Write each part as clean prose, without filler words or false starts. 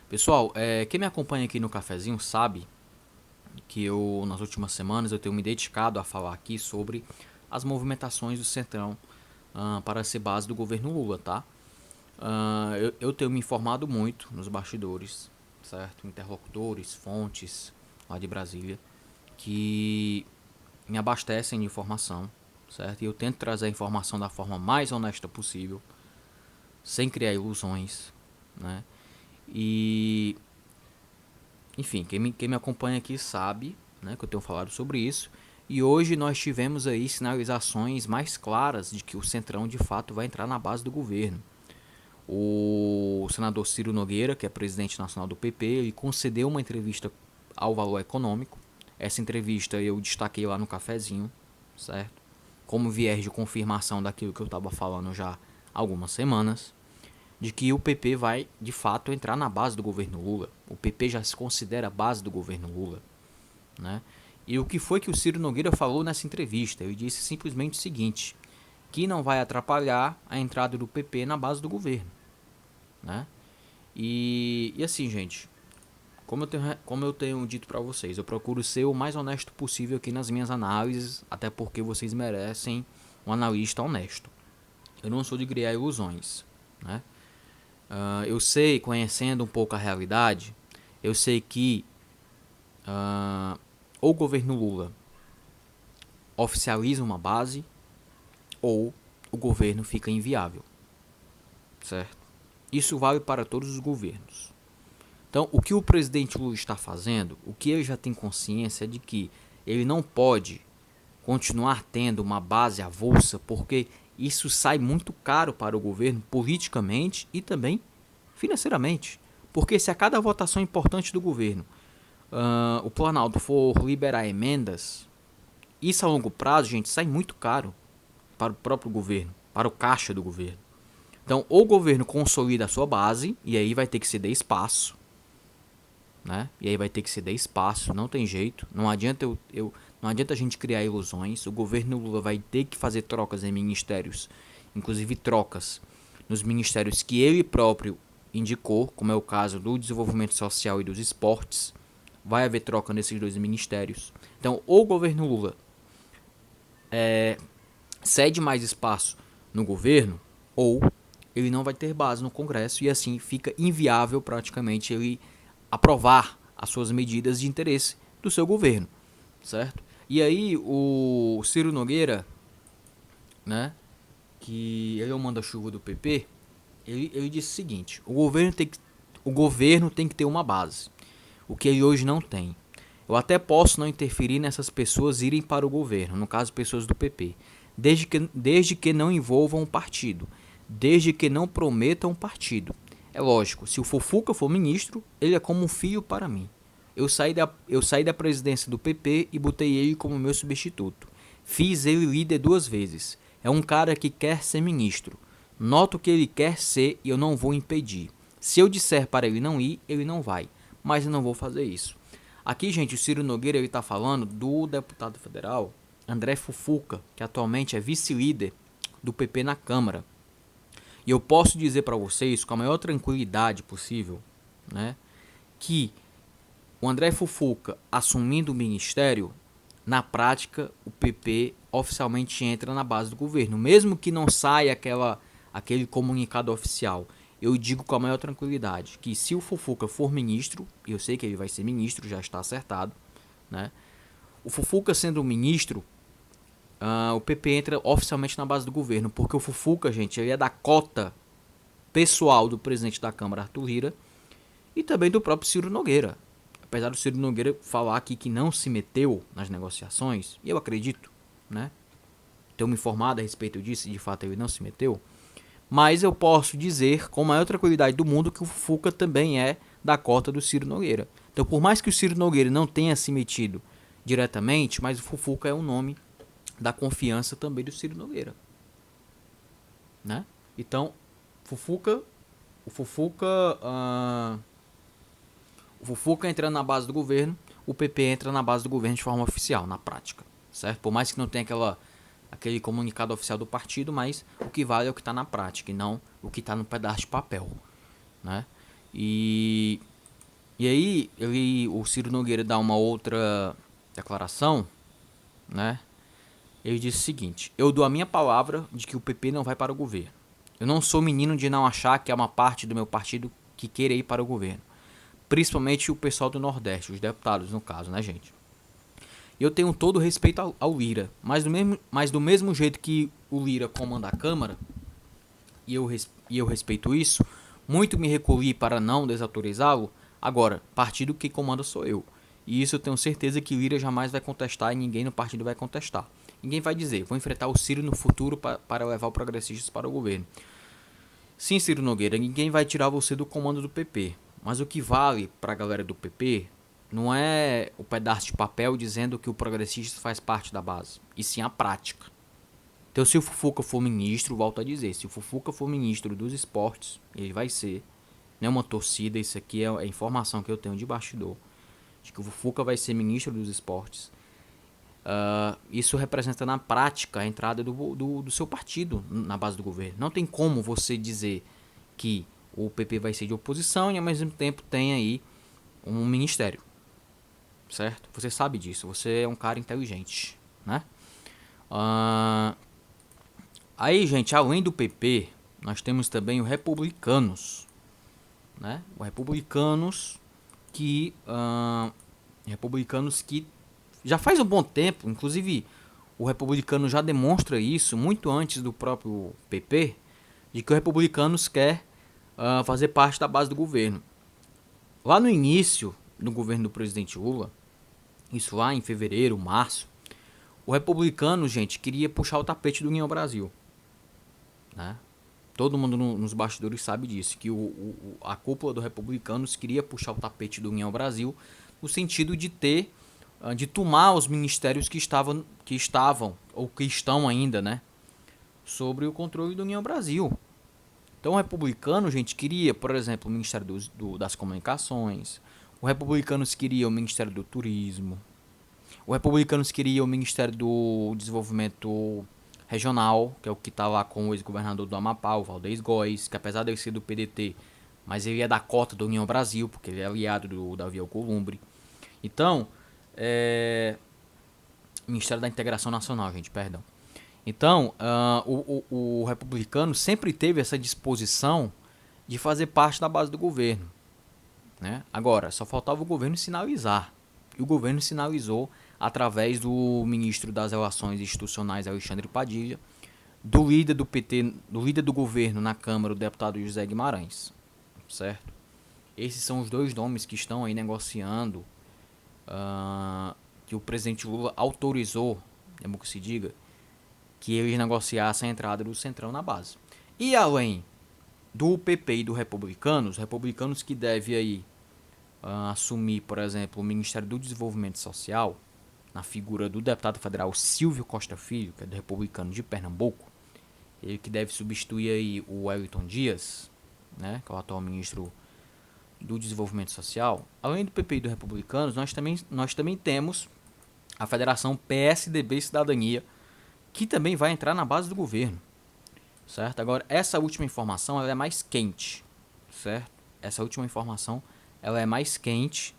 Pessoal, quem me acompanha aqui no cafezinho sabe que eu, nas últimas semanas, eu tenho me dedicado a falar aqui sobre as movimentações do Centrão para ser base do governo Lula, tá? Eu tenho me informado muito nos bastidores, certo? Interlocutores, fontes lá de Brasília, que me abastecem de informação, certo? E eu tento trazer a informação da forma mais honesta possível, sem criar ilusões, né? E Enfim, quem me acompanha aqui sabe, né, que eu tenho falado sobre isso. E hoje nós tivemos aí sinalizações mais claras de que o Centrão de fato vai entrar na base do governo. O senador Ciro Nogueira, que é presidente nacional do PP, ele concedeu uma entrevista ao Valor Econômico. Essa entrevista eu destaquei lá no cafezinho, certo? Como viés de confirmação daquilo que eu estava falando já há algumas semanas, de que o PP vai de fato entrar na base do governo Lula. O PP já se considera a base do governo Lula, né? E o que foi que o Ciro Nogueira falou nessa entrevista? Ele disse simplesmente o seguinte: que não vai atrapalhar a entrada do PP na base do governo, né? E assim, gente, como eu tenho dito para vocês, eu procuro ser o mais honesto possível aqui nas minhas análises, até porque vocês merecem um analista honesto. Eu não sou de criar ilusões, né? Eu sei, conhecendo um pouco a realidade, eu sei que ou o governo Lula oficializa uma base ou o governo fica inviável, certo? Isso vale para todos os governos. Então, o que o presidente Lula está fazendo, o que ele já tem consciência é de que ele não pode continuar tendo uma base avulsa, porque isso sai muito caro para o governo politicamente e também financeiramente. Porque se a cada votação importante do governo o Planalto for liberar emendas, isso a longo prazo, gente, sai muito caro para o próprio governo, para o caixa do governo. Então, ou o governo consolida a sua base, e aí vai ter que ceder espaço, né? E aí vai ter que ceder espaço, não tem jeito. Não adianta não adianta a gente criar ilusões. O governo Lula vai ter que fazer trocas em ministérios, inclusive trocas nos ministérios que ele próprio indicou, como é o caso do desenvolvimento social e dos esportes. Vai haver troca nesses dois ministérios. Então, ou o governo Lula cede mais espaço no governo, ou ele não vai ter base no Congresso e assim fica inviável praticamente ele aprovar as suas medidas de interesse do seu governo, certo? E aí o Ciro Nogueira, né, que ele é o manda-chuva do PP, ele disse o seguinte: o governo tem que ter uma base, o que ele hoje não tem. Eu até posso não interferir nessas pessoas irem para o governo, no caso pessoas do PP, desde que não envolvam o partido, desde que não prometam o partido. É lógico, se o Fufuca for ministro, ele é como um filho para mim. Eu saí da presidência do PP e botei ele como meu substituto. Fiz ele líder 2 vezes. É um cara que quer ser ministro. Noto que ele quer ser e eu não vou impedir. Se eu disser para ele não ir, ele não vai. Mas eu não vou fazer isso. Aqui, gente, o Ciro Nogueira está falando do deputado federal André Fufuca, que atualmente é vice-líder do PP na Câmara. E eu posso dizer para vocês, com a maior tranquilidade possível, né, que o André Fufuca assumindo o ministério, na prática, o PP oficialmente entra na base do governo. Mesmo que não saia aquele comunicado oficial. Eu digo com a maior tranquilidade que se o Fufuca for ministro, e eu sei que ele vai ser ministro, já está acertado, né? O Fufuca sendo ministro, o PP entra oficialmente na base do governo, porque o Fufuca, gente, ele é da cota pessoal do presidente da Câmara, Arthur Lira, e também do próprio Ciro Nogueira. Apesar do Ciro Nogueira falar aqui que não se meteu nas negociações, e eu acredito, né? Tenho me informado a respeito disso, e de fato ele não se meteu. Mas eu posso dizer com a maior tranquilidade do mundo que o Fufuca também é da cota do Ciro Nogueira. Então, por mais que o Ciro Nogueira não tenha se metido diretamente, mas o Fufuca é um nome da confiança também do Ciro Nogueira, né? Então, Fufuca, o Fufuca, o Fufuca entrando na base do governo, o PP entra na base do governo de forma oficial, na prática, certo? Por mais que não tenha aquele comunicado oficial do partido, mas o que vale é o que está na prática e não o que está no pedaço de papel, né? E E aí, o Ciro Nogueira dá uma outra declaração, né? Ele disse o seguinte: eu dou a minha palavra de que o PP não vai para o governo. Eu não sou menino de não achar que há uma parte do meu partido que queira ir para o governo. Principalmente o pessoal do Nordeste, os deputados no caso, né, gente? Eu tenho todo o respeito ao Lira, mas do mesmo jeito que o Lira comanda a Câmara, e eu respeito isso, muito me recolhi para não desautorizá-lo. Agora, partido que comanda sou eu. E isso eu tenho certeza que Lira jamais vai contestar e ninguém no partido vai contestar. Ninguém vai dizer, vou enfrentar o Ciro no futuro para levar o progressistas para o governo. Sim, Ciro Nogueira, ninguém vai tirar você do comando do PP. Mas o que vale para a galera do PP não é o pedaço de papel dizendo que o progressista faz parte da base, e sim a prática. Então, se o Fufuca for ministro, volto a dizer, se o Fufuca for ministro dos esportes, ele vai ser. Não é uma torcida, isso aqui é a informação que eu tenho de bastidor. De que o Fufuca vai ser ministro dos esportes. Isso representa na prática a entrada do seu partido na base do governo. Não tem como você dizer que o PP vai ser de oposição e ao mesmo tempo tem aí um ministério. Certo? Você sabe disso, você é um cara inteligente, né? Aí, gente, além do PP, nós temos também o Republicanos, né? O Republicanos que já faz um bom tempo, inclusive o Republicano já demonstra isso muito antes do próprio PP, de que o Republicanos quer fazer parte da base do governo. Lá no início do governo do presidente Lula, isso lá em fevereiro, março, o Republicano, gente, queria puxar o tapete do União Brasil, né? Todo mundo nos bastidores sabe disso, que a cúpula do Republicanos queria puxar o tapete do União Brasil no sentido de tomar os ministérios que estavam ou que estão ainda, né, sobre o controle do União Brasil. Então o republicano, gente, queria, por exemplo, o Ministério das Comunicações, o Republicanos queria o Ministério do Turismo, o Republicanos queria o Ministério do Desenvolvimento Regional, que é o que está lá com o ex-governador do Amapá, o Valdez Góes, que apesar de ele ser do PDT, mas ele é da cota da União Brasil, porque ele é aliado do Davi Alcolumbre. Então, Ministério da Integração Nacional, gente, perdão. Então, o republicano sempre teve essa disposição de fazer parte da base do governo, né? Agora, só faltava o governo sinalizar. E o governo sinalizou através do ministro das Relações Institucionais, Alexandre Padilha, do líder do PT, do líder do governo na Câmara, o deputado José Guimarães, certo? Esses são os dois nomes que estão aí negociando, que o presidente Lula autorizou, é bom que se diga, que eles negociassem a entrada do Centrão na base. E além do PP e do Republicanos, os republicanos que devem aí assumir, por exemplo, o Ministério do Desenvolvimento Social, na figura do deputado federal Silvio Costa Filho, que é do Republicano de Pernambuco, ele que deve substituir aí o Wellington Dias, né, que é o atual ministro do Desenvolvimento Social. Além do PP e do Republicanos, nós também temos a Federação PSDB Cidadania, que também vai entrar na base do governo, certo? Agora, essa última informação ela é mais quente, certo? Essa última informação ela é mais quente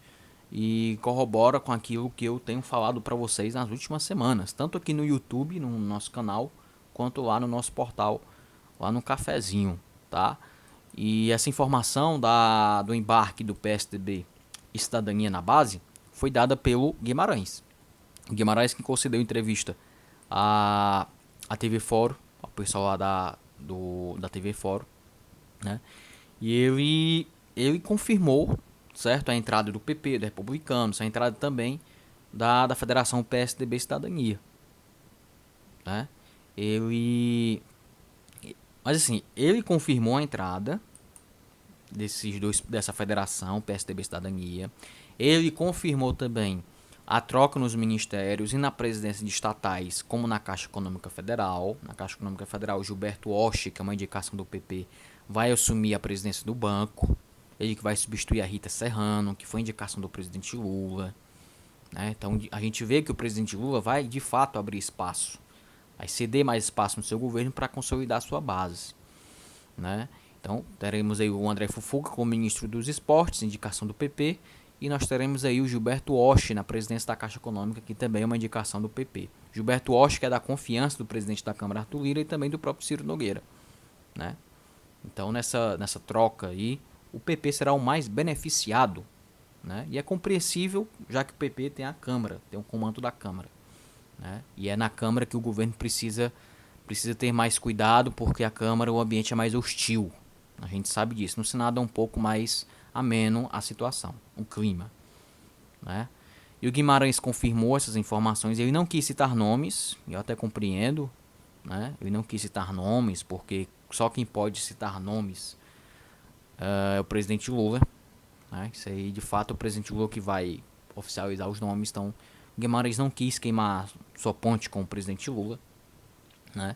e corrobora com aquilo que eu tenho falado para vocês nas últimas semanas, tanto aqui no YouTube, no nosso canal, quanto lá no nosso portal, lá no cafezinho, tá? E essa informação do embarque do PSDB e Cidadania na base foi dada pelo Guimarães. O Guimarães que concedeu entrevista a TV Fórum, ao pessoal lá da TV Fórum, né? E ele confirmou, certo, a entrada do PP, do Republicanos, a entrada também da Federação PSDB Cidadania, né? Mas assim, ele confirmou a entrada dessa federação PSDB Cidadania. Ele confirmou também a troca nos ministérios e na presidência de estatais, como na Caixa Econômica Federal. Na Caixa Econômica Federal, Gilberto Oshi, que é uma indicação do PP, vai assumir a presidência do banco. Ele que vai substituir a Rita Serrano, que foi indicação do presidente Lula, né? Então a gente vê que o presidente Lula vai de fato abrir espaço, vai ceder mais espaço no seu governo para consolidar a sua base, né? Então, teremos aí o André Fufuca como ministro dos Esportes, indicação do PP, e nós teremos aí o Gilberto Osh na presidência da Caixa Econômica, que também é uma indicação do PP. Gilberto Osh, que é da confiança do presidente da Câmara, Arthur Lira, e também do próprio Ciro Nogueira, né? Então, nessa troca aí, o PP será o mais beneficiado, né? E é compreensível, já que o PP tem a Câmara, tem o comando da Câmara, né? E é na Câmara que o governo precisa ter mais cuidado, porque a Câmara, o ambiente é mais hostil. A gente sabe disso. No Senado é um pouco mais ameno a situação, o clima, né? E o Guimarães confirmou essas informações. Ele não quis citar nomes, eu até compreendo, né? Ele não quis citar nomes, porque só quem pode citar nomes é o presidente Lula, né? Isso aí, de fato, é o presidente Lula que vai oficializar os nomes. Então, o Guimarães não quis queimar sua ponte com o presidente Lula, né?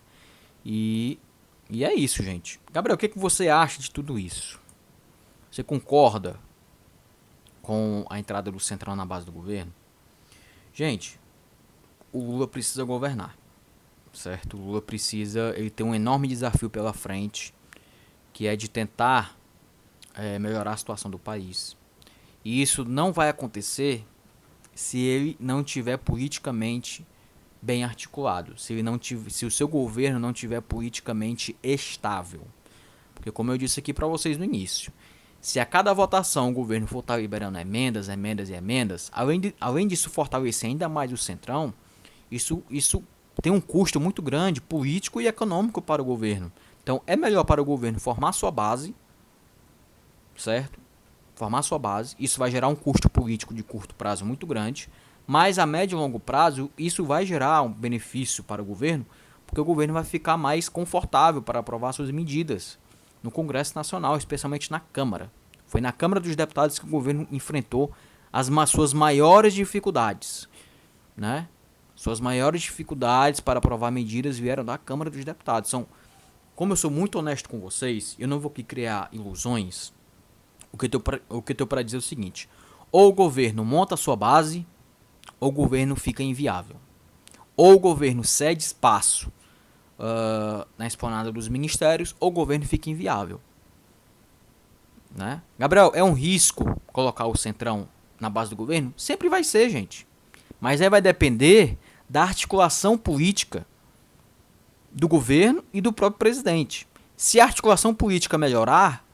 E é isso, gente. Gabriel, o que você acha de tudo isso? Você concorda com a entrada do Centrão na base do governo? Gente, o Lula precisa governar, certo? O Lula precisa, ele tem um enorme desafio pela frente, que é de tentar melhorar a situação do país. E isso não vai acontecer se ele não tiver politicamente bem articulado, se o seu governo não tiver politicamente estável. Porque, como eu disse aqui para vocês no início, se a cada votação o governo for estar liberando emendas, além disso fortalecer ainda mais o Centrão, isso tem um custo muito grande, político e econômico para o governo. Então, é melhor para o governo formar sua base, certo? Formar sua base, isso vai gerar um custo político de curto prazo muito grande, mas a médio e longo prazo isso vai gerar um benefício para o governo, porque o governo vai ficar mais confortável para aprovar suas medidas no Congresso Nacional, especialmente na Câmara. Foi na Câmara dos Deputados que o governo enfrentou suas maiores dificuldades, né? Suas maiores dificuldades para aprovar medidas vieram da Câmara dos Deputados. Como eu sou muito honesto com vocês, eu não vou aqui criar ilusões. O que eu tenho para dizer é o seguinte: ou o governo monta a sua base, ou o governo fica inviável. Ou o governo cede espaço na esplanada dos ministérios, ou o governo fica inviável, né? Gabriel, é um risco colocar o Centrão na base do governo? Sempre vai ser, gente. Mas aí vai depender da articulação política do governo e do próprio presidente. Se a articulação política melhorar,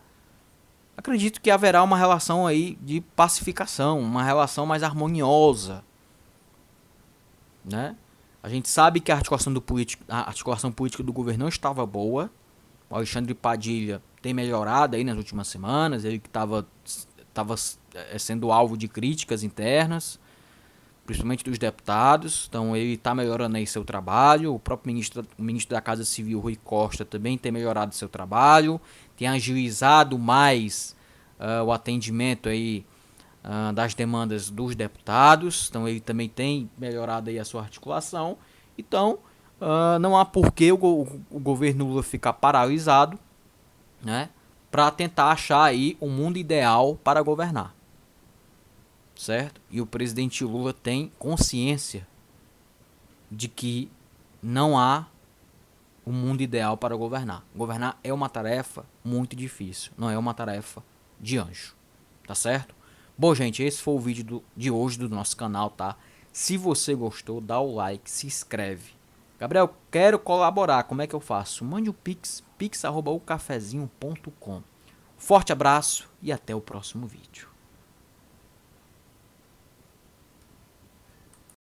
acredito que haverá uma relação aí de pacificação, uma relação mais harmoniosa, né? A gente sabe que a articulação política do governo não estava boa. O Alexandre Padilha tem melhorado aí nas últimas semanas, ele que estava sendo alvo de críticas internas, principalmente dos deputados. Então ele está melhorando aí seu trabalho. O próprio ministro da Casa Civil, Rui Costa, também tem melhorado seu trabalho, tem agilizado mais o atendimento aí das demandas dos deputados. Então ele também tem melhorado aí a sua articulação. Então não há porquê o governo Lula ficar paralisado, né, para tentar achar aí um mundo ideal para governar, certo? E o presidente Lula tem consciência de que não há um mundo ideal para governar. Governar é uma tarefa muito difícil, não é uma tarefa de anjo, tá certo? Bom, gente, esse foi o vídeo de hoje do nosso canal, tá? Se você gostou, dá o like, se inscreve. Gabriel, quero colaborar, como é que eu faço? Mande o pix@ocafezinho.com. Forte abraço e até o próximo vídeo.